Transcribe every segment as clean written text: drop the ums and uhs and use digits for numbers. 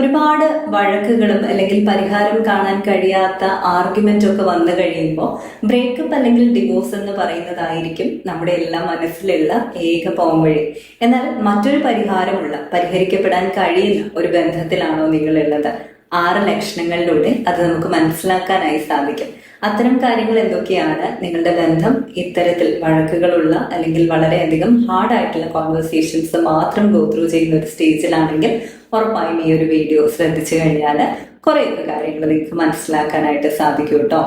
ഒരുപാട് വഴക്കുകളും അല്ലെങ്കിൽ പരിഹാരം കാണാൻ കഴിയാത്ത ആർഗ്യുമെന്റ് ഒക്കെ വന്നു കഴിയുമ്പോൾ ബ്രേക്കപ്പ് അല്ലെങ്കിൽ ഡിവോഴ്സ് എന്ന് പറയുന്നതായിരിക്കും നമ്മുടെ എല്ലാം മനസ്സിലുള്ള ഏക പോംവഴി. എന്നാൽ മറ്റൊരു പരിഹരിക്കപ്പെടാൻ കഴിയുന്ന ഒരു ബന്ധത്തിലാണോ നിങ്ങളുള്ളത്? 6 ലക്ഷണങ്ങളിലൂടെ അത് നമുക്ക് മനസ്സിലാക്കാനായി സാധിക്കും. അത്തരം കാര്യങ്ങൾ എന്തൊക്കെയാണ്? നിങ്ങളുടെ ബന്ധം ഇത്തരത്തിൽ വഴക്കുകളുള്ള അല്ലെങ്കിൽ വളരെയധികം ഹാർഡായിട്ടുള്ള കോൺവെർസേഷൻസ് മാത്രം ഗോ ത്രൂ ചെയ്യുന്ന ഒരു സ്റ്റേജിലാണെങ്കിൽ ഉറപ്പായും ഈ ഒരു വീഡിയോ ശ്രദ്ധിച്ചു കഴിഞ്ഞാൽ കുറേയൊക്കെ കാര്യങ്ങൾ നിങ്ങൾക്ക് മനസ്സിലാക്കാനായിട്ട് സാധിക്കും കേട്ടോ.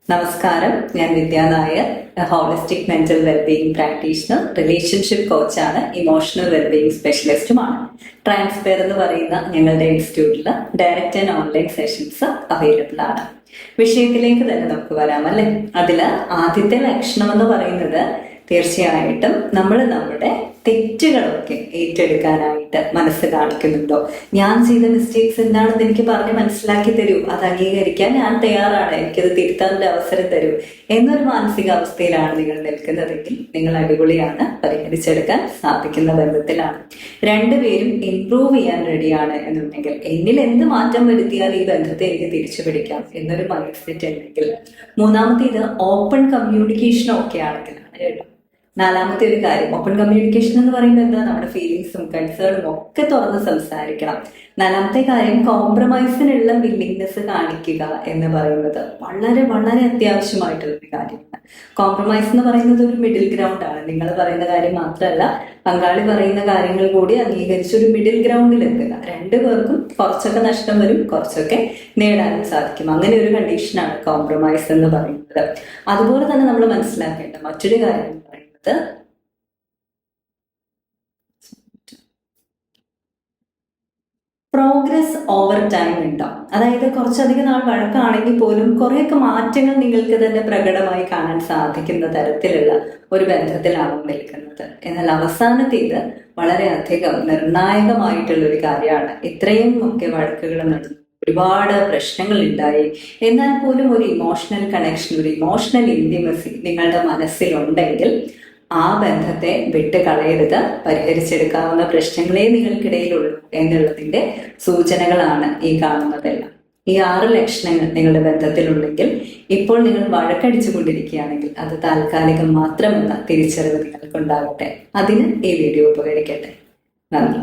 നമസ്കാരം, ഞാൻ Vidya Nair, holistic mental wellbeing practitioner, relationship കോച്ചാണ്, ഇമോഷണൽ വെൽബീയിങ് സ്പെഷ്യലിസ്റ്റുമാണ്. ട്രാൻസ്പെയർ എന്ന് പറയുന്ന ഞങ്ങളുടെ ഇൻസ്റ്റിറ്റ്യൂട്ടിൽ direct and online sessions available ആണ്. വിഷയത്തിലേക്ക് തന്നെ നമുക്ക് വരാം അല്ലെ. അതില് ആദ്യത്തെ ലക്ഷണം എന്ന് പറയുന്നത് തീർച്ചയായിട്ടും നമ്മൾ നമ്മുടെ തെറ്റുകളൊക്കെ ഏറ്റെടുക്കാനായിട്ട് മനസ്സ് കാണിക്കുന്നുണ്ടോ? ഞാൻ ചെയ്ത മിസ്റ്റേക്സ് എന്താണെന്ന് എനിക്ക് പറഞ്ഞ് മനസ്സിലാക്കി തരൂ, അത് അംഗീകരിക്കാൻ ഞാൻ തയ്യാറാണ്, എനിക്കത് തിരുത്താനുള്ള അവസരം തരൂ എന്നൊരു മാനസികാവസ്ഥയിലാണ് നിങ്ങൾ നിൽക്കുന്നതെങ്കിൽ നിങ്ങൾ അടിപൊളിയാണ്, പരിഹരിച്ചെടുക്കാൻ സാധിക്കുന്ന ബന്ധത്തിലാണ്. രണ്ടുപേരും ഇംപ്രൂവ് ചെയ്യാൻ റെഡിയാണ് എന്നുണ്ടെങ്കിൽ, എന്നിൽ എന്ത് മാറ്റം വരുത്തിയാൽ ഈ ബന്ധത്തെ എനിക്ക് തിരിച്ചു പിടിക്കാം എന്നൊരു മൈൻഡ് സെറ്റ് ഉണ്ടെങ്കിൽ, മൂന്നാമത്തേത് ഓപ്പൺ കമ്മ്യൂണിക്കേഷൻ ഒക്കെ ആണെങ്കിലാണ് കേട്ടോ. നാലാമത്തെ ഒരു കാര്യം, ഓപ്പൺ കമ്മ്യൂണിക്കേഷൻ എന്ന് പറയുന്നത് എന്താ? നമ്മുടെ ഫീലിങ്സും കൺസേണും ഒക്കെ തുറന്ന് സംസാരിക്കണം. നാലാമത്തെ കാര്യം, കോംപ്രമൈസിനുള്ള വില്ലിങ്നെസ് കാണിക്കുക എന്ന് പറയുന്നത് വളരെ വളരെ അത്യാവശ്യമായിട്ടുള്ള ഒരു കാര്യമാണ്. കോംപ്രമൈസ് എന്ന് പറയുന്നത് ഒരു മിഡിൽ ഗ്രൗണ്ട് ആണ്. നിങ്ങൾ പറയുന്ന കാര്യം മാത്രമല്ല, പങ്കാളി പറയുന്ന കാര്യങ്ങൾ കൂടി അംഗീകരിച്ച് ഒരു മിഡിൽ ഗ്രൗണ്ടിൽ എത്തുക. രണ്ടുപേർക്കും കുറച്ചൊക്കെ നഷ്ടം വരും, കുറച്ചൊക്കെ നേടാനും സാധിക്കും. അങ്ങനെ ഒരു കണ്ടീഷനാണ് കോംപ്രമൈസ് എന്ന് പറയുന്നത്. അതുപോലെ തന്നെ നമ്മൾ മനസ്സിലാക്കേണ്ട മറ്റൊരു കാര്യം എന്ന് പറയുന്നത് പ്രോഗ്രസ് ഓവർ ടൈം ഉണ്ടാവും. അതായത് കുറച്ചധികം നാൾ വഴക്കാണെങ്കിൽ പോലും കുറേയൊക്കെ മാറ്റങ്ങൾ നിങ്ങൾക്ക് തന്നെ പ്രകടമായി കാണാൻ സാധിക്കുന്ന തരത്തിലുള്ള ഒരു ബന്ധത്തിലാണ് നിൽക്കുന്നത്. എന്നാൽ അവസാനത്തേത് വളരെയധികം നിർണായകമായിട്ടുള്ള ഒരു കാര്യമാണ്. ഇത്രയും ഒക്കെ വഴക്കുകൾ നടന്നു, ഒരുപാട് പ്രശ്നങ്ങൾ ഉണ്ടായി, എന്നാൽ പോലും ഒരു ഇമോഷണൽ കണക്ഷൻ, ഒരു ഇമോഷണൽ ഇന്റിമസി നിങ്ങളുടെ മനസ്സിലുണ്ടെങ്കിൽ ആ ബന്ധത്തെ വിട്ട് കളയരുത്. പരിഹരിച്ചെടുക്കാവുന്ന പ്രശ്നങ്ങളെ നിങ്ങൾക്കിടയിലുള്ളൂ എന്നുള്ളതിന്റെ സൂചനകളാണ് ഈ കാണുന്നതെല്ലാം. ഈ 6 ലക്ഷണങ്ങൾ നിങ്ങളുടെ ബന്ധത്തിലുണ്ടെങ്കിൽ, ഇപ്പോൾ നിങ്ങൾ വഴക്കടിച്ചു കൊണ്ടിരിക്കുകയാണെങ്കിൽ അത് താൽക്കാലികം മാത്രമെന്ന തിരിച്ചറിവ് നിങ്ങൾക്കുണ്ടാകട്ടെ. അതിന് ഈ വീഡിയോ ഉപകരിക്കട്ടെ. നന്ദി.